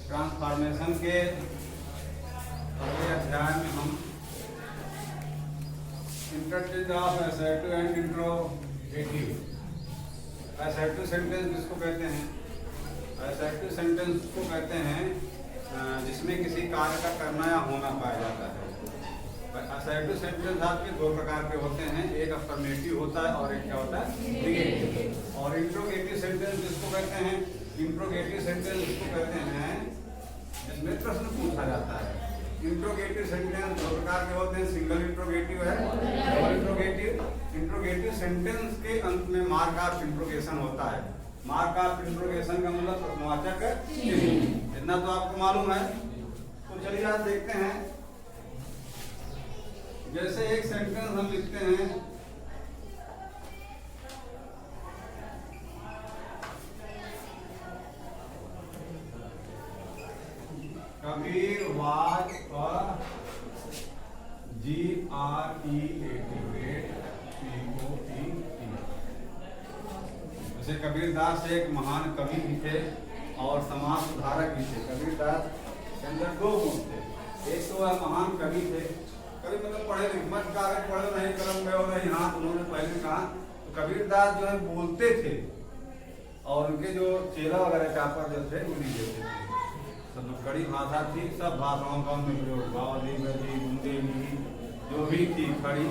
Transformation के अगले अध्याय में हम interchange of assertive and interrogative. Assertive sentence जिसको कहते हैं, असर्टिव सेंटेंस को कहते हैं जिसमें किसी कार्य का करना या होना पाया जाता है। असर्टिव सेंटेंस आपके दो प्रकार के होते हैं, एक अफर्मेटिव होता है और एक क्या होता है, निगेटिव। और इंट्रोगेटिव सेंटेंस जिसको कहते हैं, इंट्रोगेटिव सेंटेंस जिसको कहते हैं जिसमें प्रश्न पूछा जाता है। इंट्रोगेटिव सेंटेंस दो प्रकार के होते हैं, सिंगल इंट्रोगेटिव है और इंट्रोगेटिव। इंट्रोगेटिव सेंटेंस के अंत में मार्क ऑफ इंट्रोगेशन होता है। मार्क ऑफ इंट्रोगेशन का मतलब प्रश्नवाचक चिन्ह, इतना तो आपको मालूम है। तो चलिए आज देखते हैं, जैसे एक सेंटेंस हम लिखते हैं, Kabir was a GREAT POET। जैसे कबीरदास एक महान कवि भी थे और समाज सुधारक भी थे। कबीरदास के अंदर दो गुण थे, एक तो वह महान कवि थे, कवि मतलब पढ़े लिखे, मत कागज पढ़े नहीं, कलम में और नहीं हाथ, उन्होंने पहले कहा। तो कबीरदास जो है बोलते थे और उनके जो चेला वगैरह चापर जो थे वो नहीं देते थे। सब कड़ी भाषा थी, सब भाषाओं का उनमें प्रयोग, बावली बजी बुंदेली जो भी थी खड़ी।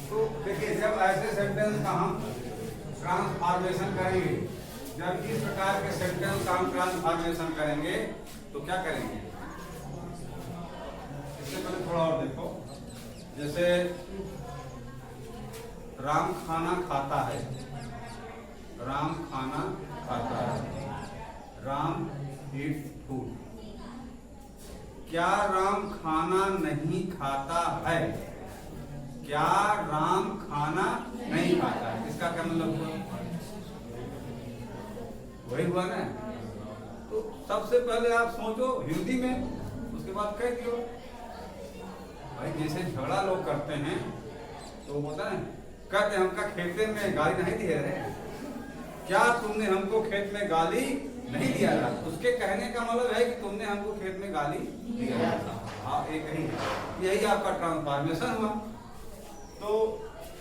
तो देखिए, जब ऐसे सेंटेंस का हम ट्रांसफॉर्मेशन करेंगे, जब इस प्रकार के सेंटेंस का हम ट्रांसफॉर्मेशन करेंगे तो क्या करेंगे, इससे पहले थोड़ा और देखो। जैसे राम खाना खाता है, राम खाना खाता है, राम ईट फूड। क्या राम खाना नहीं खाता है? क्या राम खाना नहीं खाता है? इसका क्या मतलब हुआ? वही हुआ ना। तो सबसे पहले आप सोचो हिंदी में, उसके बाद कह दियो। भाई जैसे झगड़ा लोग करते हैं तो होता है, कहते हमका खेते में गाली नहीं दिया रहे, क्या तुमने हमको खेत में गाली नहीं दिया था? उसके कहने का मतलब है कि तुमने हमको खेत में गाली दिया था। हाँ, एक ही, यही आपका ट्रांसफॉर्मेशन हुआ। तो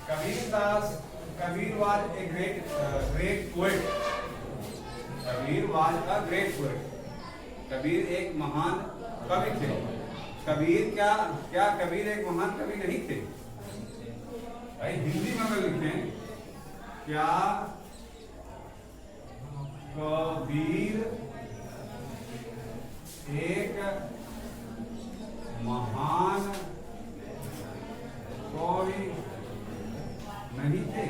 Kabirdas, Kabir was a great poet. Kabir was a great poet. Kabir एक महान कवि थे। कबीर क्या कबीर एक महान कवि नहीं थे? भाई हिंदी में अगर लिखें, क्या कबीर एक महान कवि नहीं थे?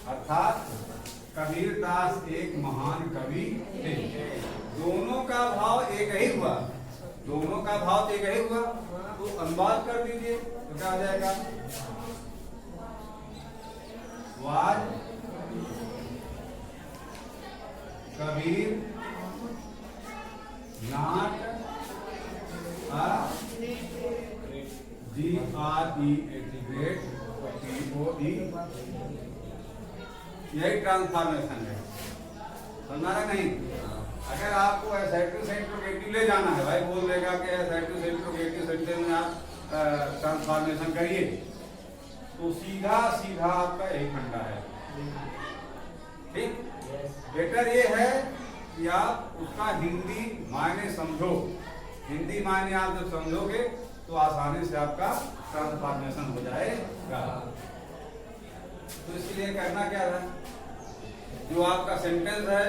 अर्थात कबीरदास एक महान कवि थे। दोनों का भाव एक ही हुआ, दोनों का भाव एक ही हुआ। तो अनुवाद कर दीजिए तो क्या आ जाएगा, was Kabir not a GREAT POET। यही ट्रांसफॉर्मेशन है, समझा नहीं? अगर आपको असर्टिव से इंट्रोगेटिव ले जाना है, भाई बोल देगा कि असर्टिव से इंट्रोगेटिव सेंटेंस में आप ट्रांसफॉर्मेशन करिए, तो सीधा सीधा आपका यही फंडा है। ठीक, बेटर ये है कि आप उसका हिंदी मायने समझो। हिंदी मायने आप जब समझोगे तो आसानी से आपका ट्रांसफॉर्मेशन हो जाएगा। तो इसलिए करना क्या है, जो आपका सेंटेंस है,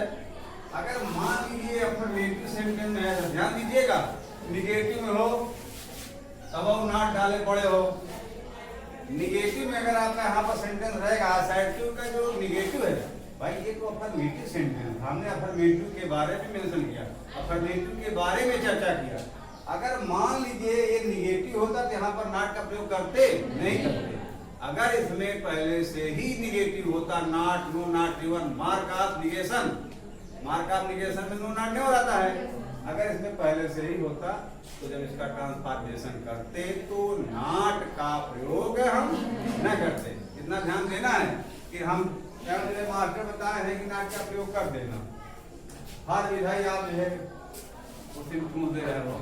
अगर मान लीजिए अफर्मेटिव सेंटेंस में है, ध्यान दीजिएगा, निगेटिव में हो तब आप नाट डाले पड़े हो। निगेटिव में अगर आपका यहाँ पर सेंटेंस रहेगा, असर्टिव का जो निगेटिव है, भाई ये तो अफर्मेटिव सेंटेंस, हमने अफर्मेटिव के बारे में मेंशन किया, अफर्मेटिव के बारे में चर्चा किया। अगर मान लीजिए ये निगेटिव होता तो यहाँ पर नॉट का प्रयोग करते नहीं करते। अगर इसमें पहले से ही निगेटिव होता, not, no not even, mark of negation, mark of negation में नो नॉट नहीं हो जाता है। अगर इसमें पहले से ही होता तो जब इसका ट्रांसफॉर्मेशन करते तो नॉट का प्रयोग हम न करते। इतना ध्यान देना है कि हम क्या मुझे मास्टर बताए हैं कि नाट का प्रयोग कर देना। हर विधाई आप जो है उसी दे रहे हो।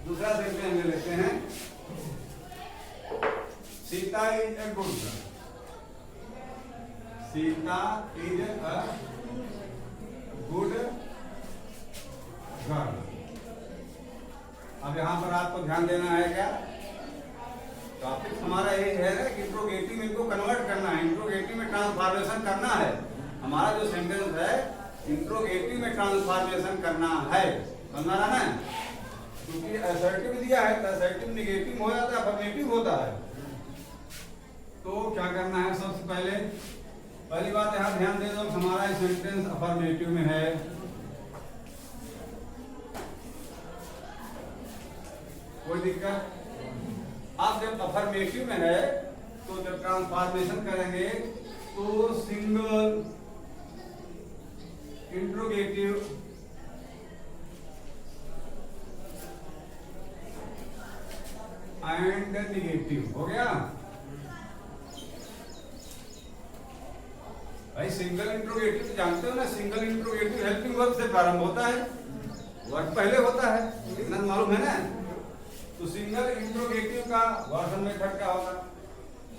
दूसरा सेंटेंस ले लेते हैं, Sita is a good girl. Sita is a good girl. अब यहाँ पर आपको ध्यान देना है क्या, टॉपिक हमारा ये है ना कि इंट्रोगेटिव में इनको कन्वर्ट करना है, इंट्रोगेटिव में ट्रांसफॉर्मेशन करना है। हमारा जो सेंटेंस है इंट्रोगेटिव में ट्रांसफॉर्मेशन करना है, समझ रहा ना। क्योंकि असर्टिव दिया है तो असर्टिव निगेटिव हो जाता है, अफर्मेटिव होता है। तो क्या करना है, सबसे पहली बात यहाँ ध्यान दे दो, हमारा सेंटेंस अफर्मेटिव में है। कोई दिक्कत? आप जब अफर्मेटिव में है तो जब ट्रांसफॉर्मेशन करेंगे तो सिंगल इंट्रोगेटिव एंड निगेटिव हो गया भाई। सिंगल इंट्रोगेटिव तो जानते हो ना, सिंगल इंट्रोगेटिव हेल्पिंग वर्ब से प्रारंभ होता है, वर्ब पहले होता है, इतना मालूम है ना। तो सिंगल इंट्रोगेटिव का वर्ब मेथड क्या होगा,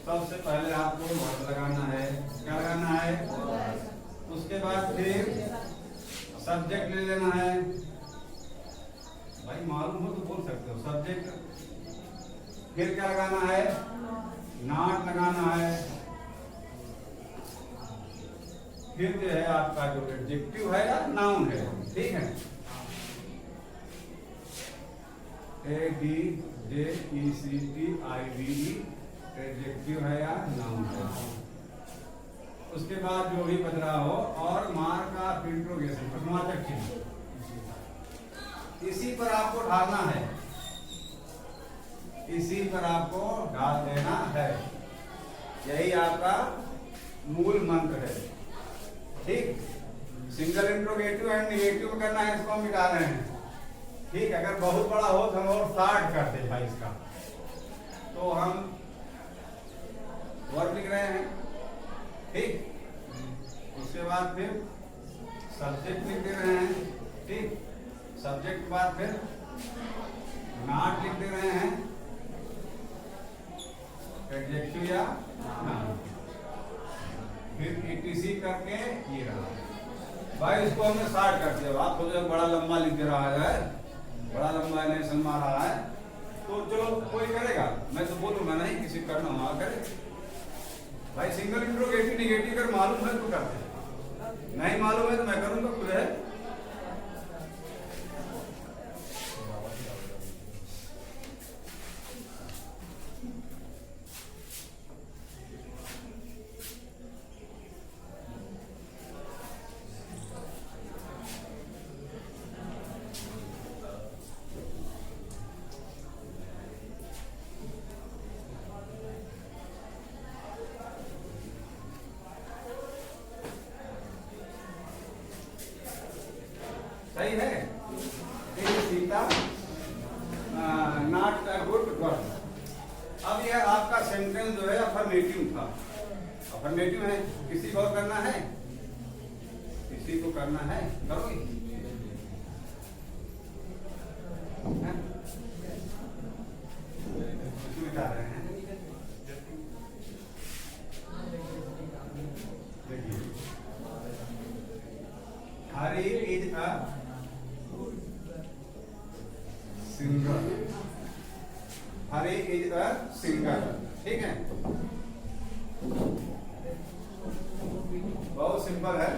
सबसे पहले आपको वर्ब लगाना है। क्या लगाना है? उसके बाद फिर सब्जेक्ट ले लेना है। भाई मालूम हो तो बोल सकते हो, सब्जेक्ट। फिर क्या लगाना है? नॉट लगाना है। फिर जो है आपका जो एडजेक्टिव है या नाउन है, ठीक है। ADJECTIVE एडजेक्टिव है या नाउन है। उसके बाद जो भी बच रहा हो और मार्क ऑफ इंट्रोगेशन, प्रश्नवाचक चिन्ह, इसी पर आपको ढालना है, इसी पर आपको डाल देना है। यही आपका मूल मंत्र है, ठीक। सिंगल इंट्रोगेटिव एंड निगेटिव करना है, इसको हम मिटा रहे हैं, ठीक। अगर बहुत बड़ा हो तो हम और 60 करते भाई इसका, तो हम वर्ब लिख रहे हैं, ठीक। उसके बाद फिर सब्जेक्ट लिख दे रहे हैं, ठीक। सब्जेक्ट के बाद फिर नॉट लिख दे रहे हैं, एडजेक्टिव या नाउन, फिर ETC करके ये रहा भाई। इसको हमने 60 कर दिया। आप सोचो बड़ा लंबा लिख दे रहा है, बड़ा लंबा नेशन मार रहा है, तो चलो कोई करेगा, मैं तो बोलूंगा नहीं, किसी करना वहां करे भाई। सिंगल इंट्रोगेटिव निगेटिव कर मालूम है तो करते, नहीं मालूम है तो मैं करूंगा खुद है। सही है। Sita not a good girl. अब यह आपका सेंटेंस जो है अफर्मेटिव था, अफर्मेटिव है। किसी को करना है, किसी को करना है, करोगे? बता रहे हैं, देखिए, Hari is a singer, Hari is a singer, ठीक है। बहुत सिंपल है।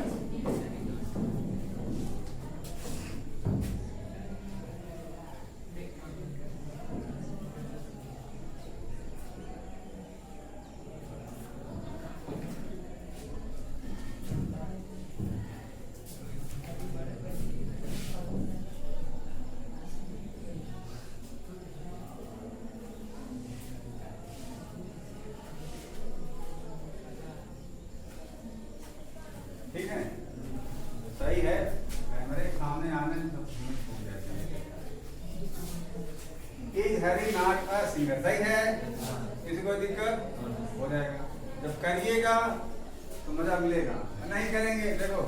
ठीक है। हो जाएगा। जब करिएगा तो मजा मिलेगा, नहीं करेंगे देखो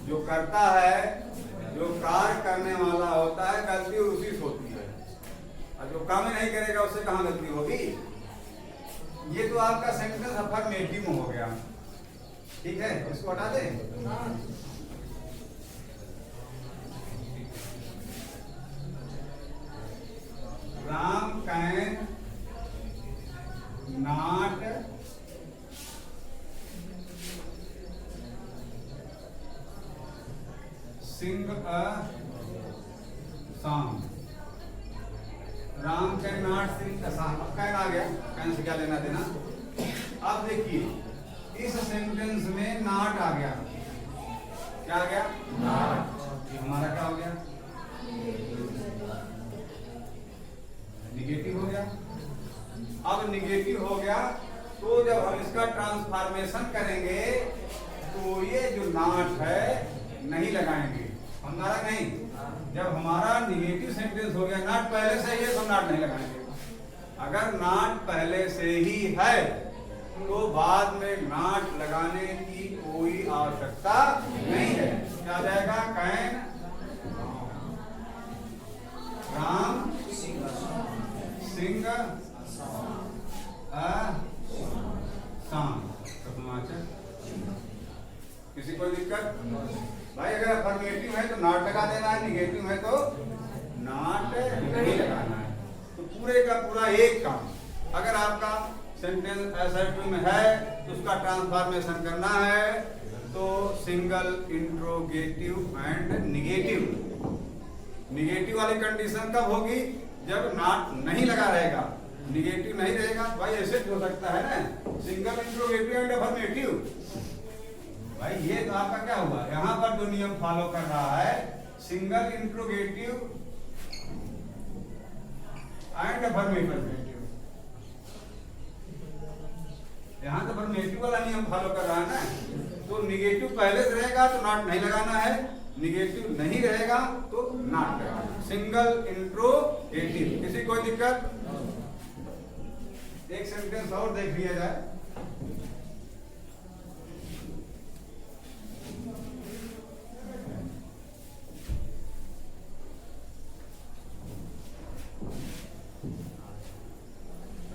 जो करता है, जो कार्य करने वाला होता है गलती उसी से होती है, और जो काम नहीं करेगा उससे कहाँ गलती होगी। ये तो आपका सेंटेंस अफर्मेटिव हो गया, ठीक है, इसको हटा दें। Ram can not sing a song. Ram can not sing a song. अब कैन आ गया, कैन से क्या लेना देना। अब देखिए इस सेंटेंस में नॉट आ गया, क्या आ गया, नॉट। हमारा क्या हो गया, निगेटिव हो गया। अब निगेटिव हो गया तो जब हम इसका ट्रांसफॉर्मेशन करेंगे तो ये जो नॉट है नहीं लगाएंगे, हमारा नहीं। जब हमारा निगेटिव सेंटेंस हो गया, नॉट पहले से ही है तो नॉट नहीं लगाएंगे। अगर नॉट पहले से ही है तो बाद में नॉट लगाने की कोई आवश्यकता नहीं है। क्या आ जाएगा, can Ram sing a song. किसी कोई दिक्कत भाई? अगर अफर्मेटिव है तो नॉट लगा देना है, निगेटिव है तो नॉट नहीं लगाना है। तो पूरे का पूरा एक काम। अगर आपका सेंटेंस असर्टिव में है तो उसका ट्रांसफॉर्मेशन करना है तो single, interrogative and negative. Negative वाली कंडीशन कब होगी, जब नॉट नहीं लगा रहेगा, निगेटिव नहीं रहेगा। भाई ऐसे हो सकता है ना, सिंगल, इंट्रोगेटिव एंड अफर्मेटिव। भाई ये तो आपका क्या हुआ, यहां पर जो नियम फॉलो कर रहा है सिंगल, इंट्रोगेटिव एंड अफर्मेटिव। यहां तो अफर्मेटिव वाला नियम फॉलो कर रहा है ना। तो निगेटिव पहले से रहेगा तो नॉट नहीं लगाना है, निगेटिव नहीं रहेगा तो नॉट लगाना। Single, interrogative. किसी कोई दिक्कत? एक सेंटेंस और देख लिया जाए।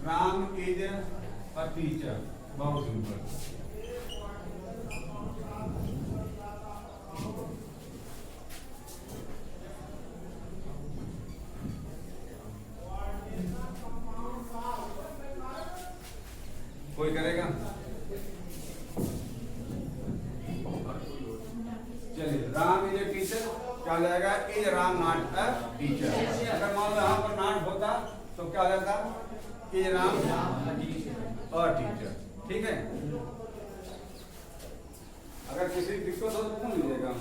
Ram is a teacher. बहुत सिंपल। कोई करेगा? चलिए, राम इज ए टीचर क्या हो जाएगा, is Ram not a teacher. अगर मान लो यहाँ पर नॉट होता तो क्या हो जाता, इज राम अ टीचर। ठीक है, अगर किसी दिक्कत हो तो पूछ लीजिएगा।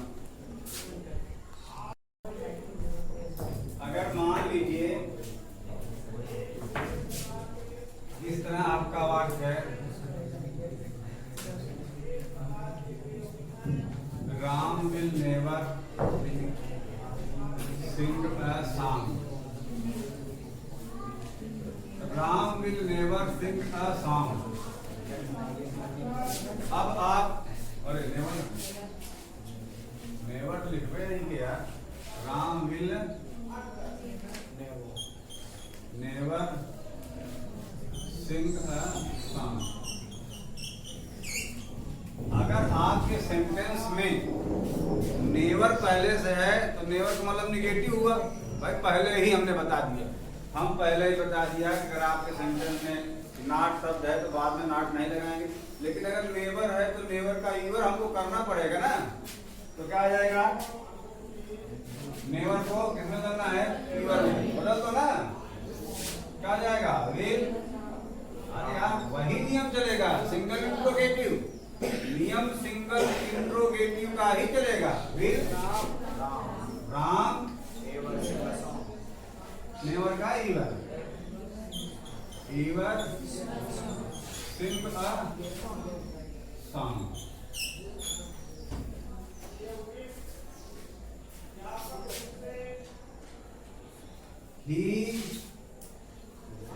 अगर मान लीजिए इस तरह आपका वाक्य है, Ram will never sing a song. Ram will never sing a song. अब आप, अरे नेवर तो लिखवे नहीं किया, Ram will never sing a song. अगर आपके सेंटेंस में नेवर पहले से है तो नेवर का मतलब निगेटिव हुआ। भाई पहले ही हमने बता दिया, हम पहले ही बता दिया कि अगर आपके सेंटेंस में नॉट शब्द है तो बाद में नॉट नहीं लगाएंगे। लेकिन अगर नेवर है तो नेवर का ईवर हमको करना पड़ेगा ना। तो क्या आ जाएगा, नेवर को किसमें करना है, ईवर में बदल दो ना। क्या आ जाएगा, विल। अरे यार वही नियम चलेगा, सिंगल इंट्रोगेटिव नियम, सिंगल इंट्रोगेटिव का ही चलेगा। विल राम, नेवर का ever, ever sing a song. He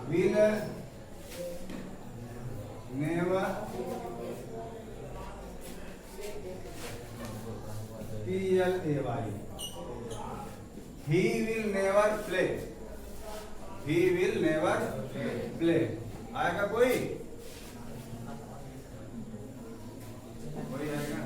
will never play, he will never play, he will never play। आएगा कोई आएगा?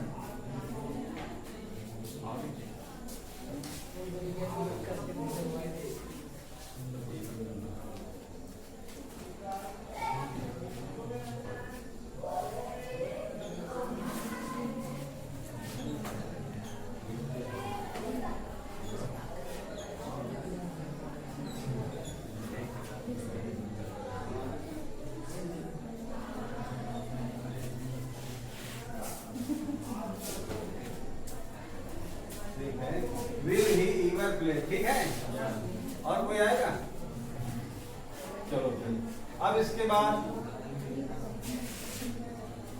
Will he ever play? ठीक है? और कोई आएगा? चलो फिर अब इसके बाद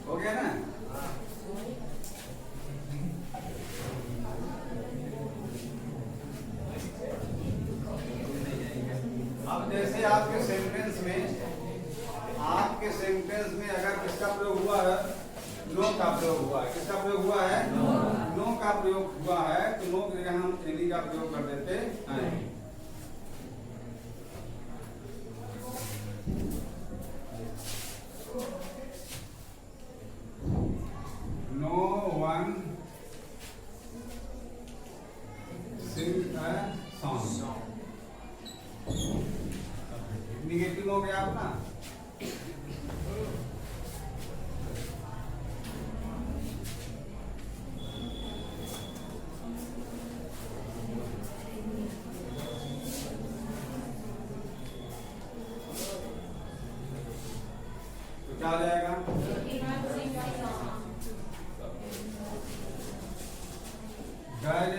हो गया ना? अब जैसे आपके सेंटेंस में अगर किसका प्रयोग हुआ है, नो का प्रयोग हुआ है, किसका प्रयोग हुआ है, नो का प्रयोग हुआ है, तो नो की जगह हम एनी का प्रयोग कर देते हैं। No one sing a song. Negative हो गया अपना। क्या आ जाएगा? डज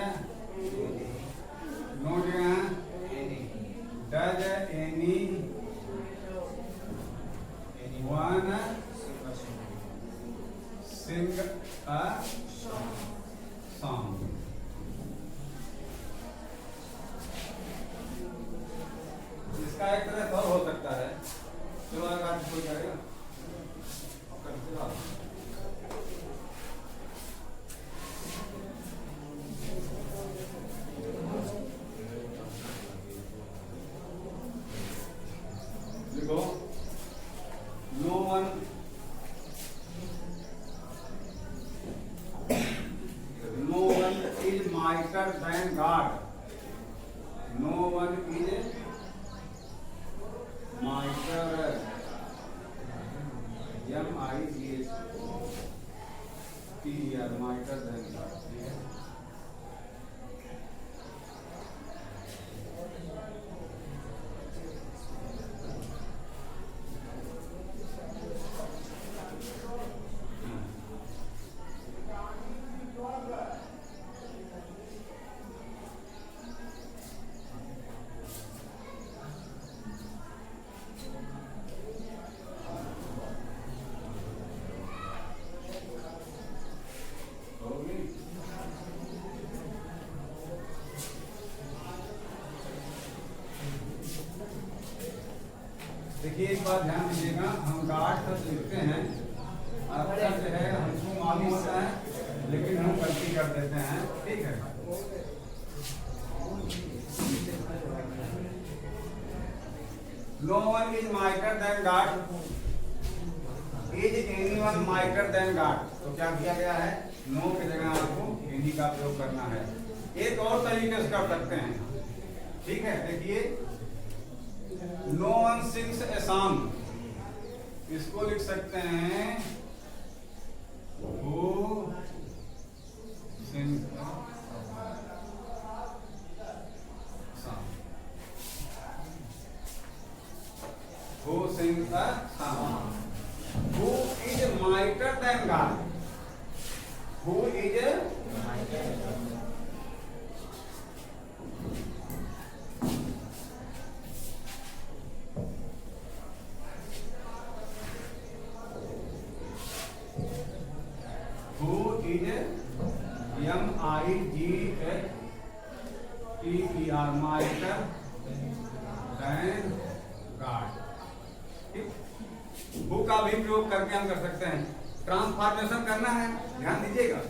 नो जगह does any one sing a song. इसका एक तरह और हो सकता है। चलो आगे कोई करेगा? देखो no one is mightier than God. No one is mightier MITER mightier than God. ठीक है? देखिए एक बात ध्यान दीजिएगा, हम गार्ड शब्द लिखते हैं, अक्षर जो है हमको मालूम होता है, लेकिन हम गलती कर देते हैं। ठीक है? No one is mightier than God, is anyone mightier than God. तो क्या किया गया है? नो की जगह आपको एनी का प्रयोग करना है। एक और तरीके से कर सकते हैं। ठीक है? देखिए no one sings a song, इसको लिख सकते हैं who sings a song. Who sings a song. Who is mightier than God. Who is MIGHTER mightier than God. Who का भी प्रयोग करके हम कर सकते हैं। ट्रांसफॉर्मेशन करना है, ध्यान दीजिएगा,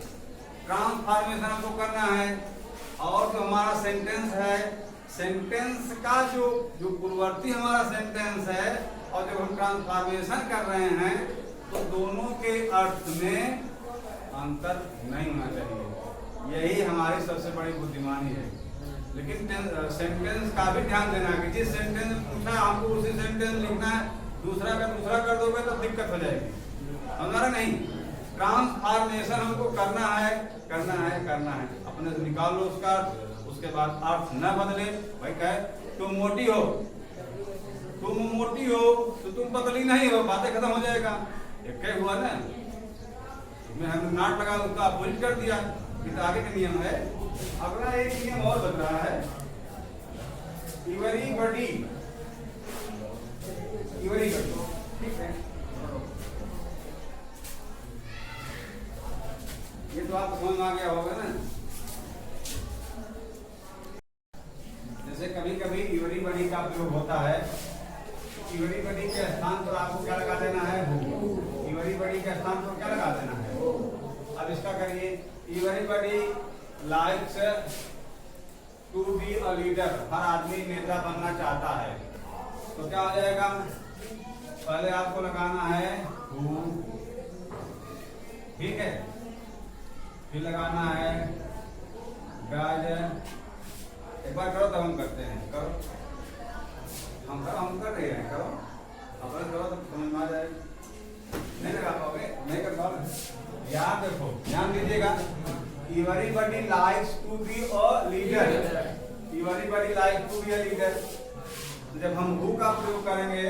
ट्रांसफॉर्मेशन हमको करना है। और जो हमारा सेंटेंस है, सेंटेंस का जो पूर्ववर्ती हमारा सेंटेंस है और जब हम ट्रांसफॉर्मेशन कर रहे हैं तो दोनों के अर्थ में अंतर नहीं होना चाहिए। यही हमारी सबसे बड़ी बुद्धिमानी है। लेकिन सेंटेंस का भी ध्यान देना है कि जिस सेंटेंस में पूछा हमको उसी सेंटेंस लिखना है, दूसरा का दूसरा कर दोगे तो दिक्कत हो जाएगी। हमारा नहीं, ट्रांसफॉर्मेशन हमको करना है, करना है, करना है। अपने से निकाल लो उसका, उसके बाद अर्थ न बदले। भाई कहे तुम मोटी हो, तुम मोटी हो तो तुम पतली नहीं हो, बातें खत्म हो जाएगा। एक क्या हुआ ना, मैं हम नाट लगा उसका अपोजिट कर दिया। ये तो आगे का नियम है। अगला एक नियम और बन रहा है, इवरी बडी, इवरी कर दो, ठीक है। ये तो आपको समझ में आ गया होगा ना। जैसे कभी कभी इवरी बडी का प्रयोग होता है, इवरी बडी के स्थान पर आपको क्या लगा देना है, इवरी बडी के स्थान पर क्या लगा देना है। अब इसका करिए, everybody likes to be a leader, हर आदमी नेता बनना चाहता है। तो क्या हो जाएगा, पहले आपको लगाना है हु, ठीक है, फिर लगाना है डज। एक बार करो तब हम करते हैं, करो, हम कर रहे हैं, करो अपने करो तो समझ में आ जाएगा। नहीं लगा पाओगे, नहीं कर पाओगे। याद देखो, ध्यान दीजिएगा, everybody likes to be a leader, everybody likes to be a leader. जब हम हु का प्रयोग करेंगे,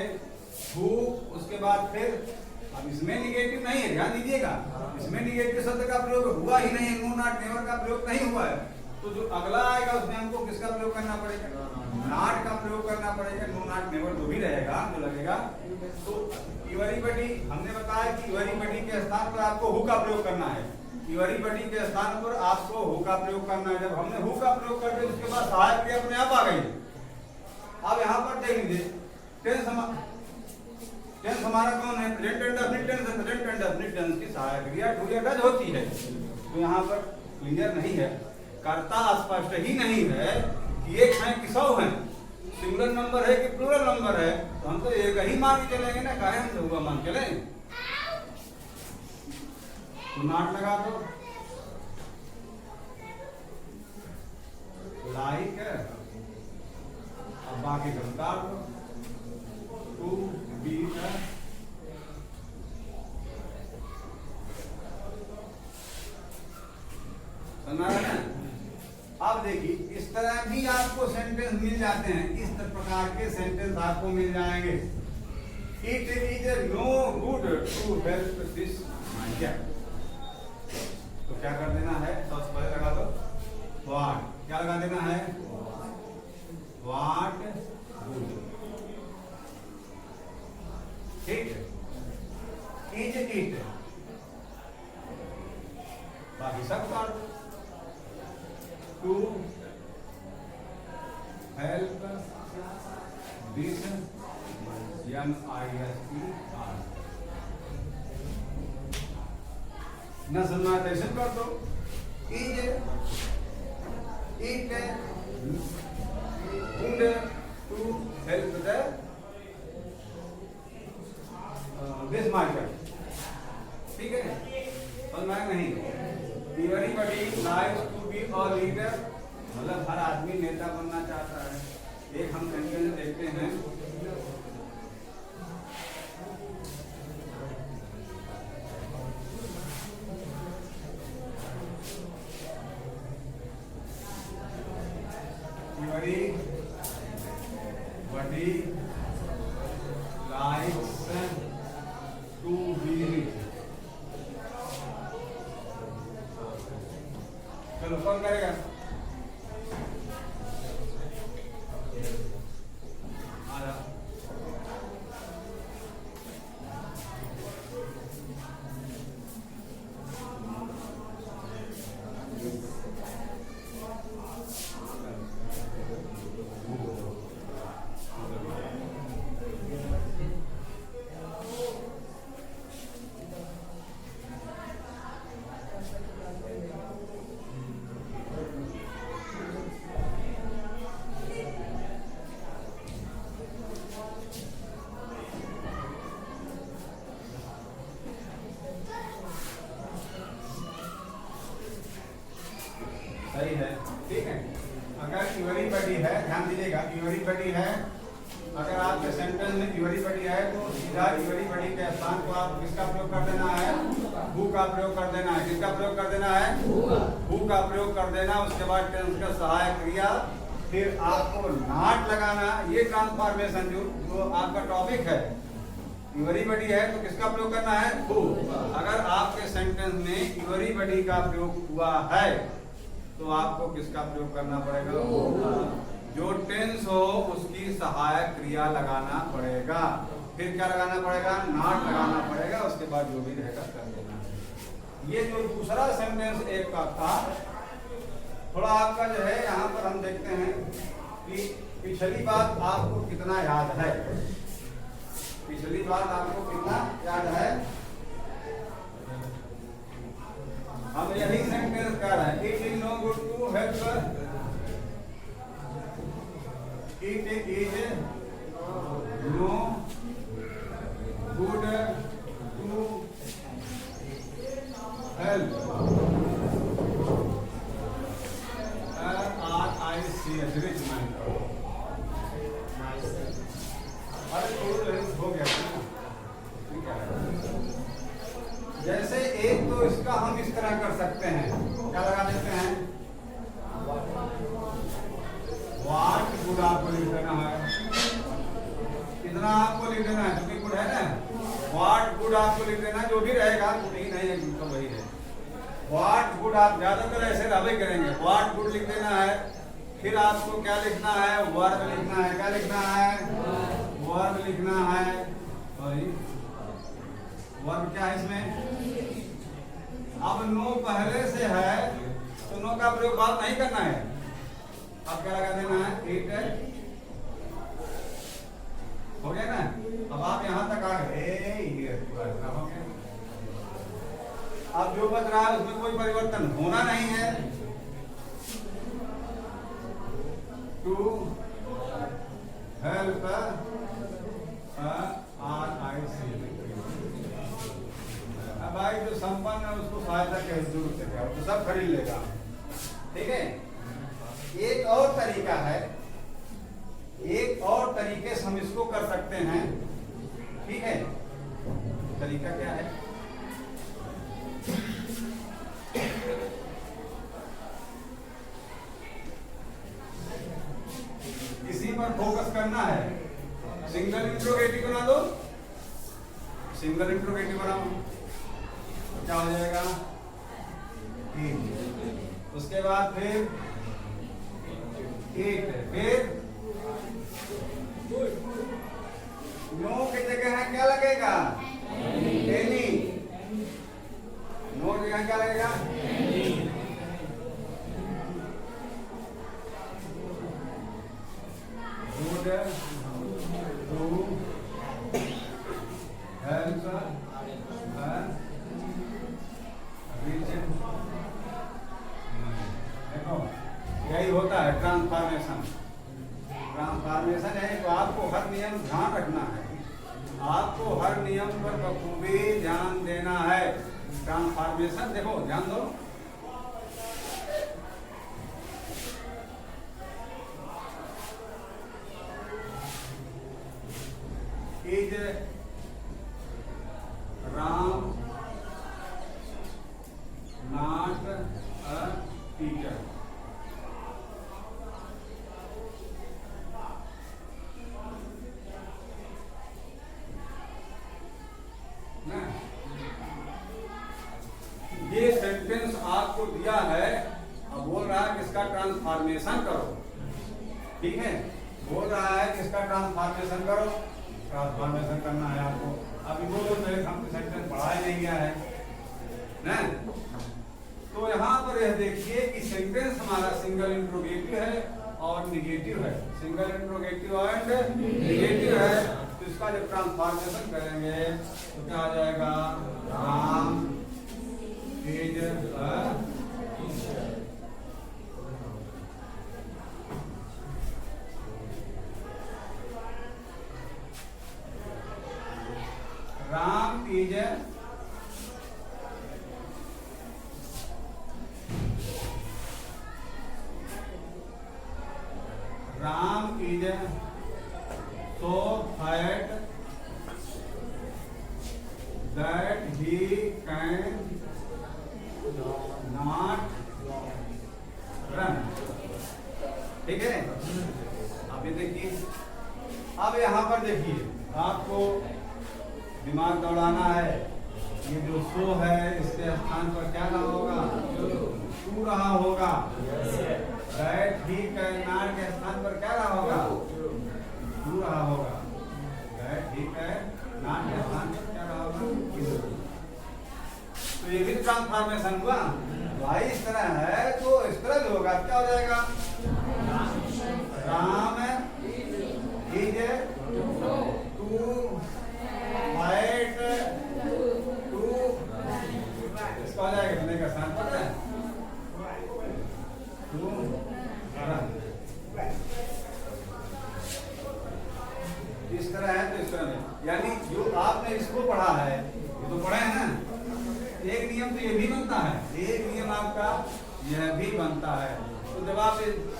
हु, उसके बाद फिर, अब इसमें निगेटिव नहीं है, ध्यान दीजिएगा, इसमें निगेटिव शब्द का प्रयोग हुआ ही नहीं है, नो नॉट नेवर का प्रयोग नहीं हुआ है। तो जो अगला आएगा उसमें हमको किसका प्रयोग करना पड़ेगा, नॉट का प्रयोग करना पड़ेगा। नो नॉट नेवर जो भी रहेगा, जो लगेगा। तो एवरीबॉडी हमने बताया कि एवरीबॉडी के स्थान पर आपको हु का प्रयोग करना है, एवरीबॉडी के स्थान पर आपको हु का प्रयोग करना है। जब हमने हु का प्रयोग कर दिया उसके बाद सहायक क्रिया अपने आप आ गई। अब यहाँ पर देख लीजिए, टेंस हमारा कौन है, present indefinite tense, present indefinite tense की सहायक क्रिया डू या डज होती है। तो यहाँ पर क्लियर नहीं है, कर्ता स्पष्ट ही नहीं है कि एक है कि 100 है, सिंगुलर नंबर है कि प्लूरल नंबर है। तो हम तो एक ही मान के चलेंगे ना, काहे हम होगा मान चले। तो नॉट लगा दो, लाइक, अब बाकी का उतार दो, टू बी समझ रहे हैं। अब देखिए, इस तरह भी आपको सेंटेंस मिल जाते हैं, इस प्रकार के सेंटेंस आपको मिल जाएंगे। It is no good to help this man, तो क्या कर देना है, सबसे पहले लगा दो व्हाट, क्या लगा देना है, व्हाट गुड, ठीक है। इज इट, बाकी सब काट दो, टू हेल्प दिस MISTR, न सुनना ऐसे कर दो, is it good to help the this market, ठीक है। समझ में नहीं, everybody likes to be a leader, मतलब हर आदमी नेता बनना चाहता है। एक हम सेंटेंस देखते हैं, एवरीबॉडी लाइक्स टू बी, चलो कौन करेगा, सही है, ठीक है। अगर एवरीबॉडी है, ध्यान दीजिएगा, एवरीबॉडी है, अगर आपके सेंटेंस में एवरीबॉडी है तो सीधा एवरीबॉडी के स्थान को आप किसका प्रयोग कर देना है? हु का प्रयोग कर देना है। किसका प्रयोग कर देना है? हु का प्रयोग कर देना। उसके बाद टेंस का सहायक क्रिया, फिर आपको नॉट लगाना। ये ट्रांसफॉर्मेशन जो आपका टॉपिक है, एवरीबॉडी है तो किसका प्रयोग करना है? हु। अगर आपके सेंटेंस में एवरीबॉडी का प्रयोग हुआ है तो आपको किसका प्रयोग करना पड़ेगा? जो टेंस हो उसकी सहायक क्रिया लगाना पड़ेगा। फिर क्या लगाना पड़ेगा? नॉट लगाना पड़ेगा। उसके बाद जो भी रहेगा कर देना। ये जो दूसरा सेंटेंस एक का था, थोड़ा आपका जो है यहाँ पर हम देखते हैं कि पिछली बात आपको कितना याद है। पिछली बात आपको कितना याद है? हम यही सेंटेंस कर रहे हैं, it is no good to help, it is no good to help RICH rich man. अरे हो गया, ठीक है। जैसे एक तो इसका हम इस तरह कर सकते हैं, क्या लगा देते हैं? व्हाट गुड आपको लिख देना है, इतना आपको लिख देना है, क्योंकि गुड है ना। व्हाट गुड आपको लिख देना, जो भी रहेगा गुड ही नहीं है, तो वही है। व्हाट गुड आप ज्यादातर ऐसे रबे करेंगे, व्हाट गुड लिख देना है। फिर आपको क्या लिखना है? वर्ब लिखना है। क्या लिखना है? वर्ब लिखना है। वर्ब क्या है इसमें? अब नो पहले से है तो नो का प्रयोग बात नहीं करना है। अब क्या लगा देना है? इट हो गया ना। अब आप यहां तक आ गए, हो गया। अब जो बच रहा है उसमें कोई परिवर्तन होना नहीं है। To help RICH। अब भाई जो संपन्न है उसको सहायता के जरूरत है, तो सब खरीद लेगा, ठीक है। एक और तरीका है, एक और तरीके से हम इसको कर सकते हैं, ठीक है। तरीका क्या है? इसी पर फोकस करना है। सिंगल इंट्रोगेटिव बना दो, सिंगल इंट्रोगेटिव बनाओ, क्या हो जाएगा? उसके बाद फिर फिर नो की जगह है क्या लगेगा? एनी। नो की जगह क्या लगेगा? गुड टू हेल्प देखो, यही होता है ट्रांसफॉर्मेशन। ट्रांसफॉर्मेशन है तो आपको हर नियम ध्यान रखना है, आपको हर नियम पर बखूबी ध्यान देना है। ट्रांसफॉर्मेशन देखो, ध्यान दो। Is Ram not a teacher. ये सेंटेंस आपको दिया है, अब बोल रहा है कि इसका ट्रांसफॉर्मेशन करो, ठीक है। बोल रहा है कि इसका ट्रांसफॉर्मेशन करो, ट्रांसफॉर्मेशन करना है आपको। अभी बोलो तो हम सेंटेंस पढ़ाया नहीं गया है ना। तो यहाँ पर यह देखिए कि सेंटेंस हमारा सिंगल इंट्रोगेटिव है और निगेटिव है। सिंगल इंट्रोगेटिव एंड निगेटिव है, तो इसका जब ट्रांसफॉर्मेशन करेंगे तो क्या आ जाएगा? Ram is a Ram is he can not run। ठीक है, अब ये देखिए, अब यहाँ पर देखिए आपको दिमाग दौड़ाना है। ये जो सो है इसके स्थान पर क्या रहा होगा? टू रहा होगा। दैट ही कैन नॉट के स्थान पर क्या रहा होगा? टू रहा होगा। दैट ही कैन नॉट के स्थान पर क्या रहा होगा? तो ये भी ट्रांसफॉर्मेशन हुआ भाई। इस तरह है तो इस तरह भी होगा, क्या हो जाएगा? Ram is to fight to, इसका हो जाएगा बनने का स्थान पता है? To run. इस तरह है तो इस तरह में, यानी जो आपने इसको पढ़ा है, ये तो पढ़े हैं ना, एक नियम तो ये भी बनता है, एक नियम आपका यह भी बनता है। तो जब आप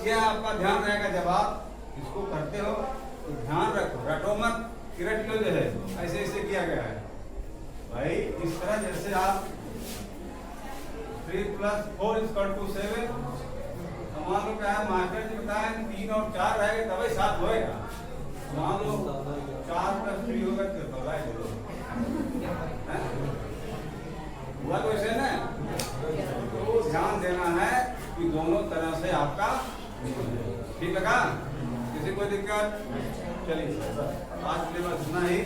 ये आपका ध्यान रहेगा, जब आप इसको करते हो तो ध्यान रखो, रटो मत, रट लो जो है ऐसे ऐसे किया गया है भाई। इस तरह जैसे आप 3 + 4 = 7, मान लो क्या है मास्टर जी बताए 3 और 4 रहेगा तभी 7 होएगा। मान लो 4 + 3 होगा तो बताए बोलो हुआ तो ऐसे ना। तो ध्यान देना है कि दोनों तरह से आपका ठीक लगा? किसी कोई दिक्कत? चलिए आज के लिए बस इतना ही।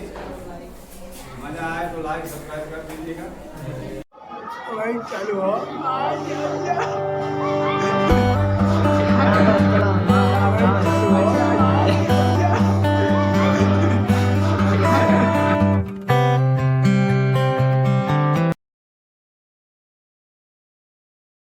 मजा आए तो लाइक सब्सक्राइब कर दीजिएगा। चालू हो